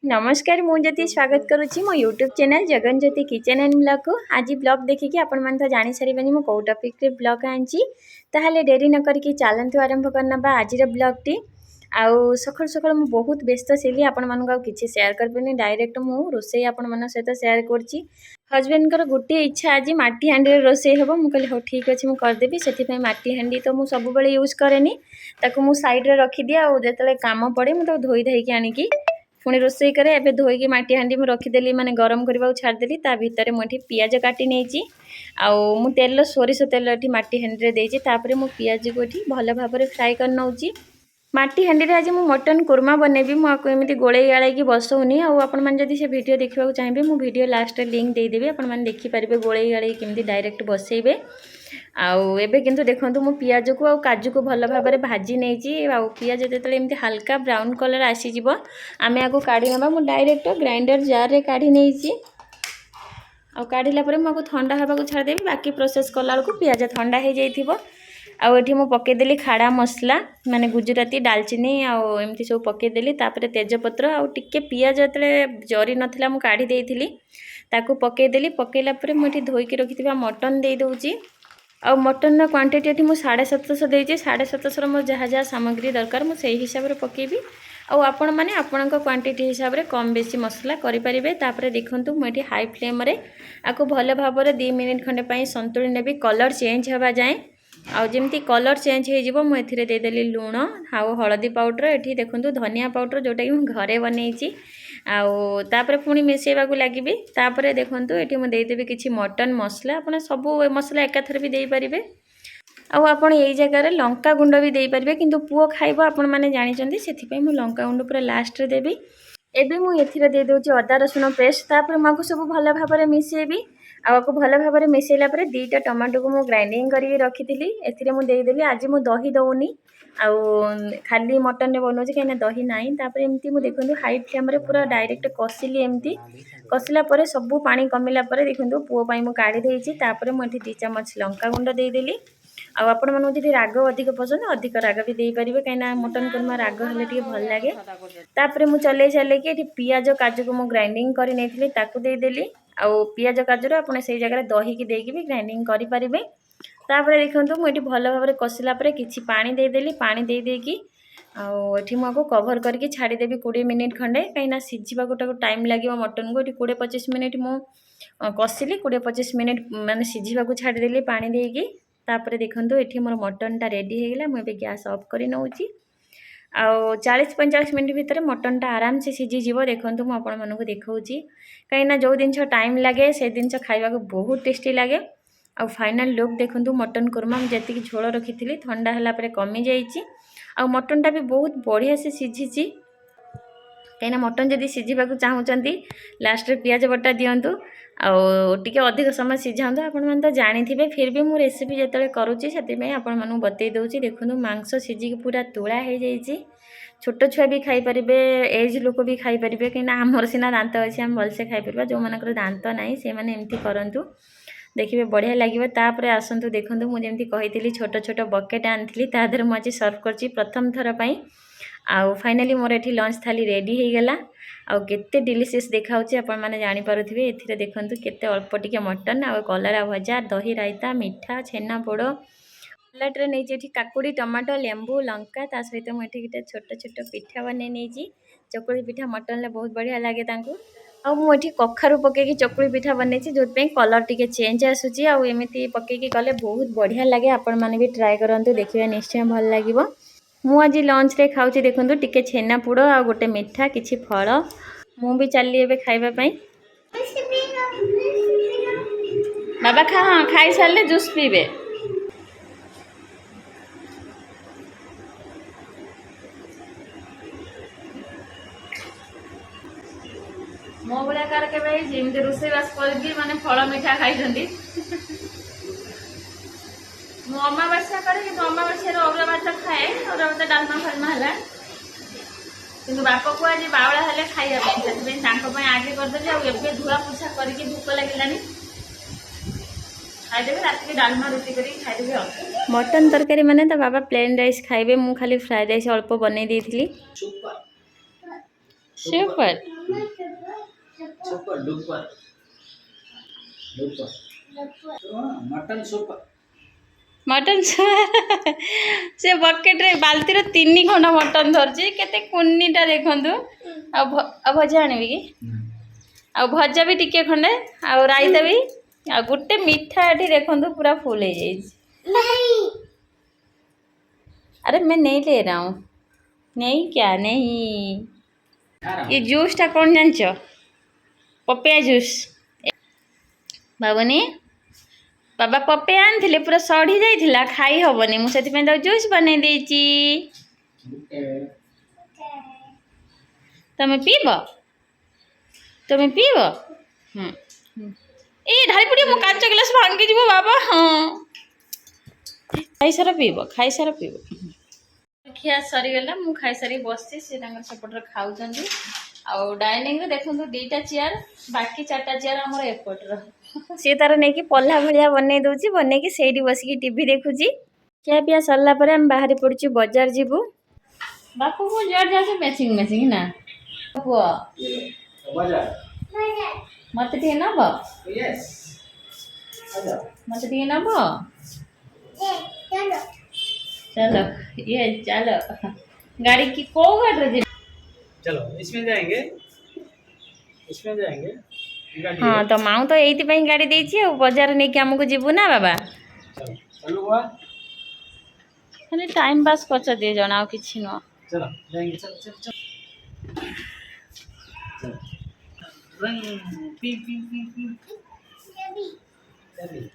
नमस्कार मुझे स्वागत करुच्ची मो YouTube channel Jagan Jyoti kitchen and blog को आज ब्लॉग देखिए आपण मैंने तो जानी सारे मो कौ टॉपिक रे ब्लॉग आनी ताहले डेरी न करके चलतु आरंभ करना आज ब्लॉग टी आउ सकाल सकाल मुझे बहुत व्यस्त थी आपण मानक किसी सेयार कर डायरेक्ट मु रोसे आपण मान सहित सेयार करछि हजबैंड गोटे इच्छा आज माटी हांडी रोसे हे मुझे हाँ ठीक अच्छे मुझे करदेवी से माटी हांडी तो मुझे सब यूज कैनि ताकू सैड्रे रखिदिए आउ जो कम पड़े मुझे धोई धाइकी आनिकी पुणी रोसे करे एबे धोईकी माटी हांडी में रखीदेली माने गरम करने छाड़देली ता भितर मुझे पियाज काटी नहीं आउ मु तेल सोरिष तेल ये माटी हांडी देती तापर मु पियाज को ये भल भाव में फ्राए कर नौची माटी हांडी आज मु मटन कुर्मा बनैबी मुझे एमती गोले गाड़ी बसौनी आपड़ी से वीडियो देखा चाहिए मु वीडियो लास्ट लिंक देदेवी आपने देखिपारे गोले गाड़ी केमती डायरेक्ट बसैबे आउ एबे किंतु देखंतु मु पियाज को आ काजू को भल भाव में भाजी नहीं आउ पियाज जो एमती हल्का ब्राउन कलर आसीज आम आपको काढ़ी ना मु डायरेक्ट ग्राइंडर जार रे काढ़ी नहीं आउ काढ़ला मुझे ठंडा होगा छाड़देवी बाकी प्रोसेस कला बेलू पियाज ठंडा हो जाइथिबो आउ एठी मु पकेदेली खाड़ा मसला माने गुजराती दालचीनी आउ एमती सब पकेदेली तापर तेजपत्र आउ टिके पियाज जतले जरी नथिला मु काढ़ी देइथिली ताकू पकेदेली पकेला परे मु एठी धोईकी रखिथिबा मटन देई दउची आउ मटन क्वांटिटी ये मुझे 750 देती 750 मोर जहाँ जहाँ सामग्री दरकार मुझे हिसाब से पकेबी आउ आपण मैंने आपण क्वांटिटी हिसाब से कम बेसी मसला करेंगे तापर देखूँ मुझे हाई फ्लेम रे आपको भल भाव में 2 मिनिट खंडे संतुली नेबी कलर चेंज हवा जाए आउ जमती कलर चेंज हो मुझे देदेली लुण आउ हलदी पाउडर ये देखूँ धनिया पाउडर जोटा कि मुझे घरे बनई आउ तापर पुणी मिसेवा को लगी तापर देखूँ ये मुझेदेवी किसी मटन मसला आप सब मसला एकाथर भी दे पारे आउ आपण यही जगह लंका गुंड भी दे पारे किंतु पुओ खाइब आपण मैंने जानी से लंका गुंड पूरा लास्ट रे देवी एबे मु एथिरे दे दोची अदा रसुण पेस्ट तापर माको सब भल भाव में मिसेबी आपको भल भाव में मिसेला परे 2टा टमाटो को मु ग्राइंडिंग करके रखी एथिरे मु देदेली आज मु दही दउनी आउ खाली मटन ने बनौछि कहीं दही नाई तापर एमती मु देखंतु हाई फ्लेम रे पूरा डायरेक्ट कसिली एमती कसिला परे सब पानी कमिला परे देखंतु पुओ पई मु काढी देइछि तापर मु एठी 2 चम्मच लंका गुंड दे देली आउ आपण मानु जदि राग अधिक पसंद अधिक राग भी दे पारिबे कहीं मटन कुरमा राग हेले टिके भल लागे तापर मु चले चले कि एठी पियाज काजू को मु ग्राइंडिंग करि नेथिली ताकू दे देली आउ पियाज काजू आपण से जगह दही की देकी भी ग्राइंडिंग करि पारिबे तापर देखंतु मु एठी भल भाव में कसिला परे किछि पानी दे देली पानी दे देकी आउ एठी मु आको कवर करके छाड़ी देबी 20 मिनिट खंडे कहीं सिझिबा गोटा टाइम लगे मटन को एठी 20-25 मिनिट मु कसिली 20-25 मिनिट माने सिझिबा को छाड़ी देली पानी देकी तापर देखंतु एठी मोर मटनटा रेडी हो गला मुझे गैस ऑफ कर नौची आउ 40-45 मिनट भितर मटनटा आराम से सीझीज देखो मुझे आपको देखा कहीं जो जिन टाइम लगे से जिन खावा बहुत टेस्टी लगे आउ फाइनल लुक देखो मटन कुरमा जी झोल रखी थी ठंडा है कमी जाइए आउ मटनटा भी बहुत बढ़िया से सीझी कहीं मटन जदि सीझा चाहूँगी लास्ट रे पियाज बटा दिंतु आउे अधिक समय सीझातु आपण मैंने तो जानी फिर भी मु रेसिपी जो करुँची से आपण मानू बतई दूसरी देखो मांस सीझिकी पूरा तुला हो जाइए छोट छुआ भी खाईपर एज लोक भी खाईपर कहीं आमर सीना दांत अच्छे आम भलसे खाईपर जो मान दांत ना से मैंने एमती करूँ देखिए बढ़िया लगे तापर आसतु देखूँ मुझे कही छोट छोट बकेट आनी तादर मुझे सर्व कर प्रथम थर पर आउ फाइनाली मोर एठी लंच थाली रेडी हो गला आउ केते डिलीशियस देखाउची आपण माने जानि पारुथिबे एथिरे देखंतु केते अल्प टिके मटन आउ कलरा भजा दही रायता मिठा छेना पोड़ प्लेट्रे नहीं एठी काकुड़ी टमाटो लेंबू लंका ता सहित मु एठी किटे छोट छोट पिठा बने नहीं चकुली पिठा मटन ले बहुत बढ़िया लगे तांकु आउ मु एठी कखारु पकेकी चकुली पिठा बने जो कलर टिके चेंज आसुची आउ एमिति पकेकी कले बहुत बढ़िया लगे आपण माने भी ट्राई करंतु देखिबा निश्चय भल लागिवो मु आज लंच रे खाऊची देखंतु टिके छेना पोड़ आ गोटे मिठा किछि फल मु भी चली एबे खाइबा पई बाबा खा हाँ खाई सारे जूस पीबे मो भाया कार के जमी रोसईवास कर माने फल मिठा खाई मु अमावास्या करे कि अमावास्या अरुआ भात खाए अरुआ भात डालमा फालमा है कि बाप को आज बावला हेले खाइबा आगे करदे धुआ पोछा करके भूक लगे खाईदेवे रात डालमा रुटी कर खाईदेवे मटन तरकारी माने तो बाबा प्लेन राइस खाइबे मु खाली फ्राइड राइस अल्प बनै देइथिली super super duper duper mutton soup mutton से बकेट रे बाल्टी रे 3 खंड मटन धरची केते कुन्नीटा देखंतु आ भजा आनिबी कि आ भजा भी टिके खंडे आ रायता भी आ गुटे मीठा एठी देखंतु पूरा फुल हो जाई। अरे मैं नहीं ले रहा हूँ। नहीं क्या नहीं। ये जूस टा कौन जानच? पपिया जूस। बाबूनी बाबा पपिया आनथिले पूरा सड़ी जाइथिला खाई हबनी मु सेति पे जूस बनै देची। तमे पीब? तमे पीब? ए ढाली पड़ी मु कांच गिलास भांगी जीवो बाबा। हां खाई सारा पीब खिया सरी गला मु खाई सारी बसছি से तांगर सपोर्टर खाउचंदी आ डाइनिंग रे देखंतु दीटा चेयर बाकी चारटा चेयर हमर एपटर से तार नै कि पल्ला भलिया बनै दोची बनै कि सेठी बसी कि टीवी देखुची। क्या पिया सरला परे हम बाहर पड़छु बाजार जीवु बापू को जड़ जासे मैचिंग मैचिंग ना हुआ बाजार मत टे नब यस आजा मत टे नब चलो ये चलो गाड़ी की को गाड़ी चलो इसमें जाएंगे हाँ तो माऊ तो यही गाड़ी देछि बाजार नहीं कि हमको जीवु ना बाबा चलो चलो हुआ खाली टाइम पास करछ दे जणा किछि न चलो जाएंगे चलो चलो चलो चलो रंग पी पी पी पी चली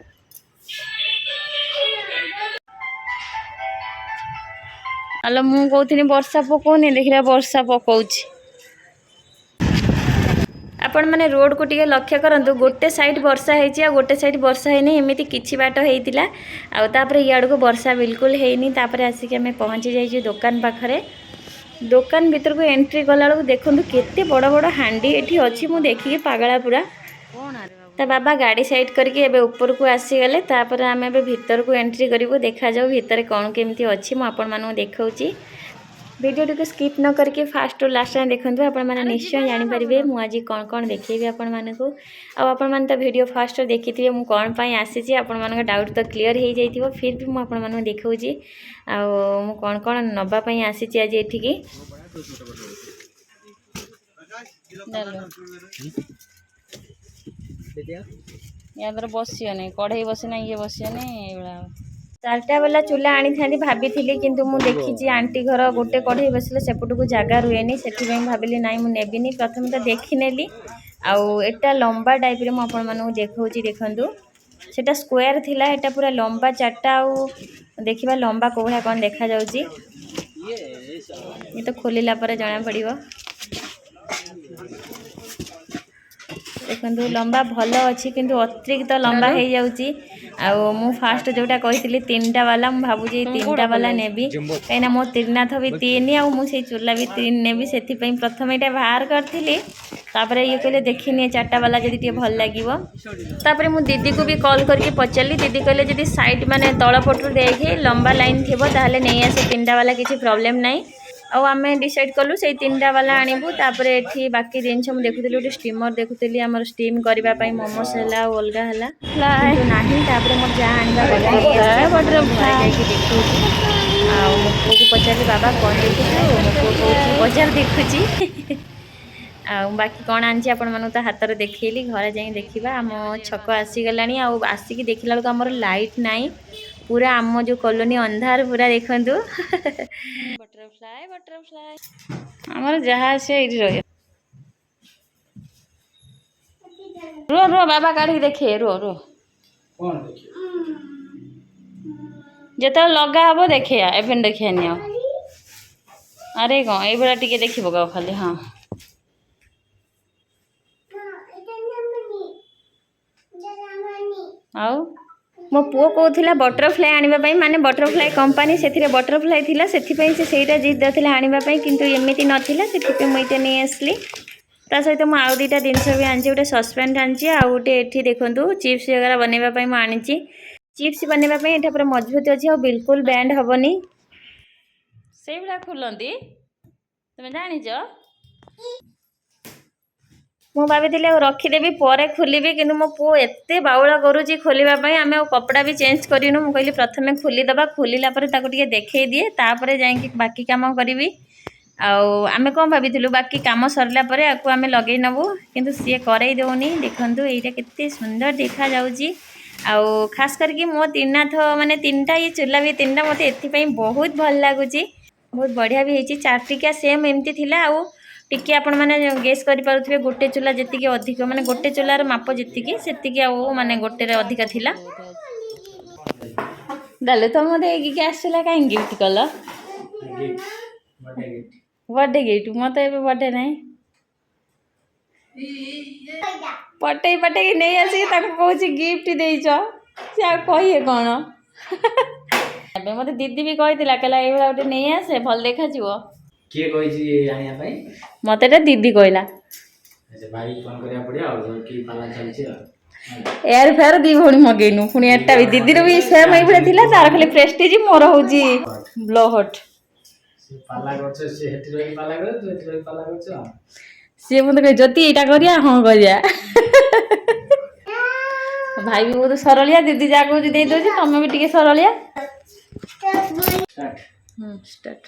हेलो मु कहूथि वर्षा पकोनी देखिला वर्षा पकोछि। आपण मैंने रोड को टिके लक्ष्य करंतु गोटे साइड वर्षा होती आ गोटे साइड वर्षा है एमती किछि बाट होता आउे इाड़ को वर्षा बिल्कुल हैनी तापर आसिक आम पहुँची जाइए दुकान पाखरे दुकान भीतर को एंट्री कला बेलू देखूँ केते बड़ बड़ हांडी एठी अच्छी मु देखिए पागला पूरा ता बाबा गाड़ी साइड करके एबे ऊपर को आसीगले तापर आम ए भीतर को एंट्री करूँ देखा जाऊ भीतर कौन केमती अच्छी मु आपण मानू देखौची वीडियो को स्किप न करके फास्ट और लास्ट टाइम देखते आपण मैंने निश्चय जानीपारे मुझे कौन कौन देखी आपण मानक आपण मैंने तो वीडियो फास्ट देखी थे मुझे कौन पाई आसी आपण मान डाउट तो क्लीयर हो जाइए फिर भी मुझे आपण मानक देखी कौन कौन नापी आसी आज एठिकी या बसियोनी कढ़ई बसना ये बसियोनी ये 4टा वाला चूल्हा आनी था भाभी किंतु मु देखी आंटी घर गोटे कढ़ई बसिले सेपट को जगह रुएनी से भाविली ना मुझे नेबिनी प्रथम तो देखनेली आटा लंबा टाइप रे मुझे आपको देखा देखूँ सेटा स्क्वायर थिला एटा पूरा लंबा 4टा देखा लंबा कोभा कौन देखा जाउची ये तो खोलिला पर जना पड़िबो देखो लंबा भल अच्छी किंतु अतिरिक्त लंबा हो जाऊँगी मु फास्ट जोटा कही 3टा वाला मुझे भावुँ 3टा वाला नेबी कहीं मो त्रिनाथ भी 3 आ मुझे चूल्हा भी 3 नेबी से प्रथम यहाँ बाहर करी तापर ये कहले देखनी 4टा वाला जब भल लगे मु दीदी को भी कॉल करके पचारि दीदी कहले जब साइड माने तल पटू देखे लंबा लाइन थी ताहले नहीं आसे 3टा वाला किसी प्रॉब्लम नहीं आम डिसाइड कलु से 3टा वाला आणबू तापर एठी बाकी जिनस मुझे देखुली गोटे स्टीमर देखुली आम स्टीम करने मोमोस है अलग है किंतु नहीं तापर मोर जहाँ आने देखी मो पु को पचारि बाबा कौन देखु मो पु कौन बजार देखुची बाकी कौन आनी आपण मानू तो हाथ में देखली घर जाए देखा आम छक आसीगला आसिक देखला बेलू आमर लाइट नाई पूरा आम जो कॉलोनी अंधार पूरा देखु बटरफ्लाई बटरफ्लाई आमर जहाँ से रो रो बाबा काढ़ी देखे रो रो जो लगा हम देखे एवं देखिए नि अरे कौन ये टे देख पकाओ खाली हाँ आउ मो पुओ कहूला बटरफ्लाई आने माने बटरफ्लाई कंपनी से बटरफ्लाई थिला से जिद था आने किंतु एमती नाला से मुझे नहीं आसली ता सहित मुझे आउ 2टा जिनस भी आनी गोटे सस्पेंड आनी आउ गोटे ये देखूँ चिप्स वगैरह बनवाई मुझे आनी चिप्स बनवाई ये पूरा मजबूत अच्छी और बिल्कुल बैंड हेनी से भाया खुलती तुम जाच ମୁଁ ଭାବିଥିଲି ଆଉ ରଖିଦେବି ପରେ ଖୋଲିବି, କିନ୍ତୁ ମୋ ପୁଅ ଏତେ ବାଉଳା କରୁଛି ଖୋଲିବା ପାଇଁ। ଆମେ ଆଉ କପଡ଼ା ବି ଚେଞ୍ଜ କରିନୁ। ମୁଁ କହିଲି ପ୍ରଥମେ ଖୋଲିଦେବା, ଖୋଲିଲା ପରେ ତାକୁ ଟିକେ ଦେଖେଇ ଦିଏ, ତାପରେ ଯାଇକି ବାକି କାମ କରିବି। ଆଉ ଆମେ କ'ଣ ଭାବିଥିଲୁ ବାକି କାମ ସରିଲା ପରେ ଆକୁ ଆମେ ଲଗେଇ ନେବୁ, କିନ୍ତୁ ସିଏ କରେଇ ଦେଉନି। ଦେଖନ୍ତୁ ଏଇଟା କେତେ ସୁନ୍ଦର ଦେଖାଯାଉଛି। ଆଉ ଖାସ୍ କରିକି ମୋ ତ୍ରିନାଥ ମାନେ ତିନିଟା ଇଏ ଚୁଲା ବି ତିନିଟା ମୋତେ ଏଥିପାଇଁ ବହୁତ ଭଲ ଲାଗୁଛି। ବହୁତ ବଢ଼ିଆ ବି ହେଇଛି। ଚାରିଟିକିଆ ସେମ୍ ଏମିତି ଥିଲା। ଆଉ ଟିକେ ଆପଣମାନେ ଗେସ୍ କରିପାରୁଥିବେ ଗୋଟେ ଚୁଲା ଯେତିକି ଅଧିକ, ମାନେ ଗୋଟେ ଚୁଲାର ମାପ ଯେତିକି ସେତିକି ଆଉ ମାନେ ଗୋଟେରେ ଅଧିକା ଥିଲା। ଡାଲୁ ତ ମୋତେ ଏଇ ଗ୍ୟାସ୍ ଚୁଲା କାହିଁକି ଗିଫ୍ଟ କଲ? Birthday gift? ମୋତେ ଏବେ ବର୍ଥଡେ ନାହିଁ। ପଟେଇ ନେଇ ଆସିକି ତାକୁ କହୁଛି ଗିଫ୍ଟ ଦେଇଛ, ସେ ଆଉ କହିବେ କ'ଣ? ଏବେ ମୋତେ ଦିଦି ବି କହିଥିଲା, କହିଲା ଏଇଭଳିଆ ଗୋଟେ ନେଇ ଆସେ ଭଲ ଦେଖାଯିବ। କିଏ କହିଛି ଆଣିବା ପାଇଁ? ମୋତେ ଏଟା ଦିଦି କହିଲା। ଭାଇ ଫୋନ କରିବାକୁ ପଡିବ ଆଉ କି ପାଲା ଚାଲିଛି ଆଉ। ଏୟାର ଫେୟାର ଦି ଭଉଣୀ ମଗେଇନୁ, ପୁଣି ଏଟା ବି ଦିଦିର ବି ସେମ୍ ଏଇଭଳିଆ ଥିଲା, ତାର ଖାଲି ପ୍ରେଷ୍ଟିଜ, ମୋର ହଉଛି ବ୍ଲୋ ହଟ୍। ପାଲା କରୁଛ, ସେ ହେଠି ରହି ପାଲା କରୁ, ତୁ ଏଠି ରହି ପାଲା କରୁଛ। ସିଏ ମୋତେ କହେ ଯଦି ଏଇଟା କରିବା, ହଁ କରିବା। ଭାଇ ବି ବହୁତ ସରଳିଆ, ଦିଦି ଯାହା କହୁଛି ଦେଇଦଉଛି, ତମେ ବି ଟିକେ ସରଳିଆ। ଷ୍ଟାର୍ଟ।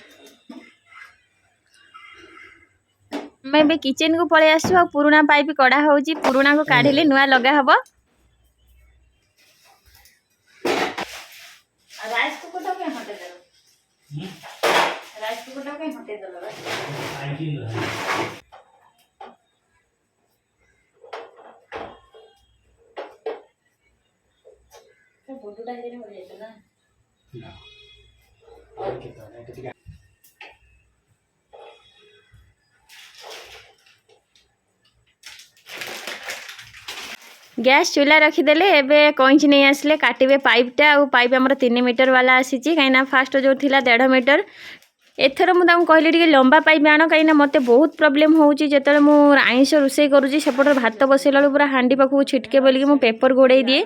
ଆମେ ଏବେ କିଚେନକୁ ପଳେଇ ଆସିଛୁ। ଆଉ ପୁରୁଣା ପାଇପ୍ କଢା ହଉଛି, ପୁରୁଣାକୁ କାଢିଲେ ନୂଆ ଲଗା ହବ। ରାଇସ୍ କୁକରଟା କାଇଁ ହଟେଇ ଦେଲ? ରାଇସ୍ କୁକରଟା କାଇଁ ହଟେଇ ଦେଲ? ବୁଡୁଟା ହେଇନି ହୋଇଯାଇଥିଲା ନା? ଗ୍ୟାସ୍ ଚୁଲା ରଖିଦେଲେ। ଏବେ କଇଁଚି ନେଇ ଆସିଲେ କାଟିବେ ପାଇପ୍ଟା। ଆଉ ପାଇପ୍ ଆମର 3 ମିଟର ବାଲା ଆସିଛି, କାହିଁକିନା ଫାଷ୍ଟ ଯେଉଁ ଥିଲା 1.5 ମିଟର। ଏଥର ମୁଁ ତାଙ୍କୁ କହିଲି ଟିକେ ଲମ୍ବା ପାଇପ୍ ଆଣ, କାହିଁକିନା ମୋତେ ବହୁତ ପ୍ରୋବ୍ଲେମ୍ ହେଉଛି ଯେତେବେଳେ ମୁଁ ଆଇଁଷ ରୋଷେଇ କରୁଛି। ସେପଟରେ ଭାତ ବସେଇଲା ବେଳକୁ ପୁରା ହାଣ୍ଡି ପାଖକୁ ଛିଟକେ ବୋଲିକି ମୁଁ ପେପର ଘୋଡ଼େଇ ଦିଏ।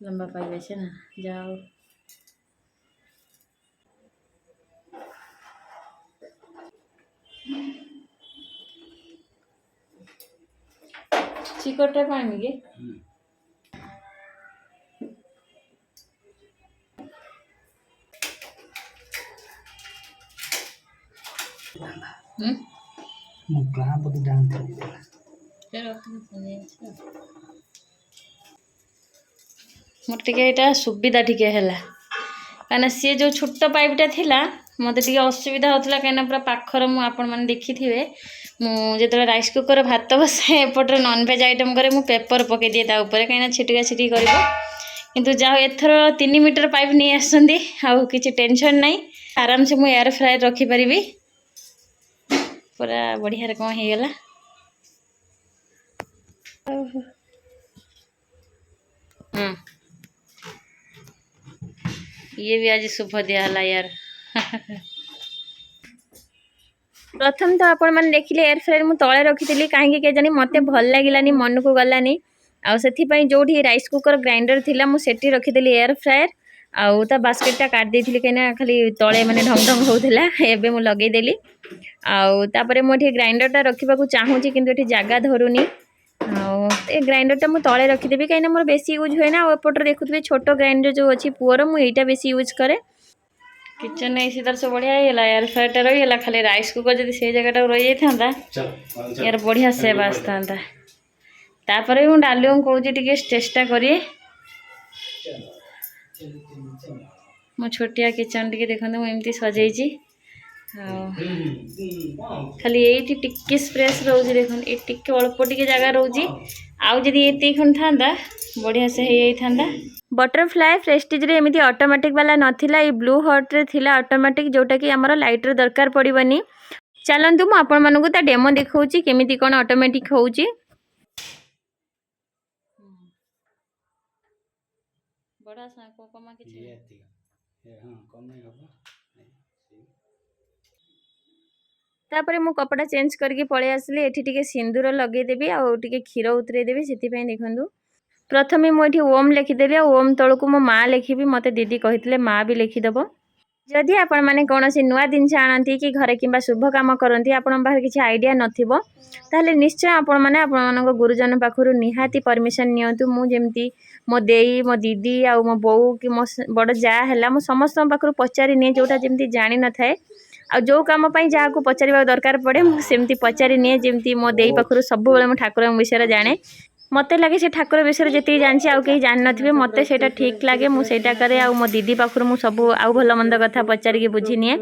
ଲମ୍ବା ପାଇପ୍ আছে ନା, ଯାও। ଚିକଟା ପାଣି କି? ମୁଁ ଗାଁ ପଟେ ଜାଣିଥିଲି। ମୋର ଟିକେ ଏଇଟା ସୁବିଧା ଟିକେ ହେଲା, କାହିଁକିନା ସିଏ ଯେଉଁ ଛୋଟ ପାଇପ୍ଟା ଥିଲା ମୋତେ ଟିକେ ଅସୁବିଧା ହେଉଥିଲା, କାହିଁକିନା ପୁରା ପାଖରେ। ମୁଁ ଆପଣମାନେ ଦେଖିଥିବେ, ମୁଁ ଯେତେବେଳେ ରାଇସ୍ କୁକର ଭାତ ବସାଏ, ଏପଟରେ ନନଭେଜ୍ ଆଇଟମ୍ କରେ, ମୁଁ ପେପର ପକାଇଦିଏ ତା ଉପରେ, କାହିଁକିନା ଛିଟିକା ଛିଟିକି କରିବ। କିନ୍ତୁ ଯାହା ହଉ ଏଥର 3 ମିଟର ପାଇପ୍ ନେଇ ଆସିଛନ୍ତି, ଆଉ କିଛି ଟେନସନ୍ ନାହିଁ। ଆରାମସେ ମୁଁ ଏୟାର ଫ୍ରାୟର ରଖିପାରିବି। ପୁରା ବଢ଼ିଆରେ କ'ଣ ହେଇଗଲା। ଇଏ ବି ଆଜି ଶୁଭ ଦିଆହେଲା ୟାର। ପ୍ରଥମେ ତ ଆପଣମାନେ ଦେଖିଲେ ଏୟାର ଫ୍ରାୟର ମୁଁ ତଳେ ରଖିଥିଲି, କାହିଁକି କେଜାଣି ମୋତେ ଭଲ ଲାଗିଲାନି, ମନକୁ ଗଲାନି। ଆଉ ସେଥିପାଇଁ ଯେଉଁଠି ରାଇସ୍ କୁକର ଗ୍ରାଇଣ୍ଡର ଥିଲା ମୁଁ ସେଠି ରଖିଦେଲି ଏୟାର ଫ୍ରାୟର। ଆଉ ତା ବାସ୍କେଟଟା କାଟି ଦେଇଥିଲି, କାହିଁକିନା ଖାଲି ତଳେ ମାନେ ଢଙ୍ଗ ଢଙ୍ଗ ହେଉଥିଲା। ଏବେ ମୁଁ ଲଗେଇଦେଲି। ଆଉ ତାପରେ ମୁଁ ଏଠି ଗ୍ରାଇଣ୍ଡରଟା ରଖିବାକୁ ଚାହୁଁଛି, କିନ୍ତୁ ଏଠି ଜାଗା ଧରୁନି। ଆଉ ଏ ଗ୍ରାଇଣ୍ଡରଟା ମୁଁ ତଳେ ରଖିଦେବି, କାହିଁକିନା ମୋର ବେଶୀ ୟୁଜ୍ ହୁଏ ନା। ଆଉ ଏପଟରେ ଦେଖୁଥିବେ ଛୋଟ ଗ୍ରାଇଣ୍ଡର ଯେଉଁ ଅଛି ପୁଅର, ମୁଁ ଏଇଟା ବେଶୀ ୟୁଜ୍ କରେ। କିଚେନ୍ ଏସି ତାର ସବୁ ବଢ଼ିଆ ହେଇଗଲା। ଏୟାର ଫ୍ରାୟରଟା ରହିଗଲା, ଖାଲି ରାଇସ୍ କୁକର ଯଦି ସେଇ ଜାଗାଟାକୁ ରହିଯାଇଥାନ୍ତା, ୟାର ବଢ଼ିଆ ସେପ୍ ଆସିଥାନ୍ତା। ତାପରେ ମୁଁ ଡାଲୁଙ୍କୁ କହୁଛି ଟିକେ ଚେଷ୍ଟା କରିଏ। ମୋ ଛୋଟିଆ କିଚେନ୍ ଟିକେ ଦେଖନ୍ତୁ ମୁଁ ଏମିତି ସଜେଇଛି। ଆଉ ଖାଲି ଏଇଠି ଟିକେ ସ୍ପେସ୍ ରହୁଛି, ଦେଖନ୍ତୁ ଏଇ ଟିକେ ଅଳ୍ପ ଟିକେ ଜାଗା ରହୁଛି। ଆଉ ଯଦି ଏତିକି ଖଣ୍ଡ ଥାନ୍ତା ବଢ଼ିଆ ସେ ହେଇଯାଇଥାନ୍ତା। ବଟରଫ୍ଲାଏ ପ୍ରେଷ୍ଟିଜରେ ଏମିତି ଅଟୋମେଟିକ୍ ବାଲା ନଥିଲା, ଏଇ ବ୍ଲୁ ହଟ୍ରେ ଥିଲା ଅଟୋମେଟିକ୍, ଯେଉଁଟାକି ଆମର ଲାଇଟ୍ର ଦରକାର ପଡ଼ିବନି। ଚାଲନ୍ତୁ ମୁଁ ଆପଣମାନଙ୍କୁ ତା ଡେମୋ ଦେଖାଉଛି କେମିତି କ'ଣ ଅଟୋମେଟିକ୍ ହେଉଛି। ତାପରେ ମୁଁ କପଡ଼ା ଚେଞ୍ଜ କରିକି ପଳେଇ ଆସିଲି। ଏଠି ଟିକେ ସିନ୍ଦୁର ଲଗେଇଦେବି, ଆଉ ଟିକେ କ୍ଷୀର ଉତରେଇ ଦେବି। ସେଥିପାଇଁ ଦେଖନ୍ତୁ प्रथमे मुझे ओम लिखिदेवी और ओम तौक मो माँ लिखी मत दीदी कही माँ भी लिखिदेव। जदि आपण मैंने कौन नुआ जिनस आनती कि घरे कि शुभ कम करती आपण पाखे किसी आइडिया नथिबो ताहले निश्चय आपण मैंने आपण गुरुजन पाखु निहाती परमिशन नियंतु। मुझे मो देई मो दीदी आ मो बो कि मो बड़ जा है मो समस्त पाखु पचारि निए जोटा जमी जानी न थाए आ जो कम जहाँ को पचार दरकार पड़े मुझे पचारि निए जमी मो देई पाखु सब मो ठाकुर विषय जाने मत लगे से ठाकुर विषय जी जानसी आउ कहीं जान थे मत से ठीक लगे मुझे करे आ मो दीदी पाखु मुझे सब आउ भल मंद कथा पचारिक बुझी निए।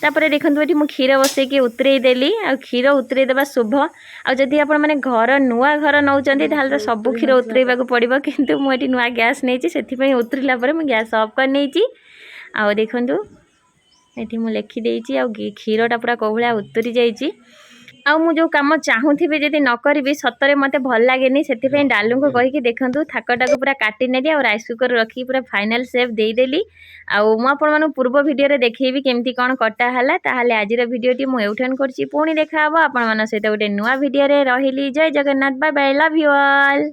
तापर देखो ये मुझे क्षीर बसैकी उतरे देली आ क्षीर उतरे देवा शुभ आदि आपण मैंने घर नुआ घर नौ तो सब क्षीर उतरवा पड़ो किंतु मुझे नुआ गैस नहीं से उतरला मुझे गैस ऑफ कर नहीं आ देखु ये मुझे लिखिदे आ क्षीरटा पूरा कौ भाया उतरी जाइए। आउ मु जो कम चाहूथी जदि न करी सतरे मते भल लगे से डालू को कहीकि देखूँ थाकटा को पूरा काटी नेली और राइस कुकर रखी पूरा फाइनाल सेप देदेली। आउ मु आपन पूर्व वीडियो देखी केमती कौन कटा है ताहले आज वीडियो मुझे एठन कर पुणी देखा आपण मान सहित गोटे नुआ वीडियो रही। जय Jagannath bye bye love you all.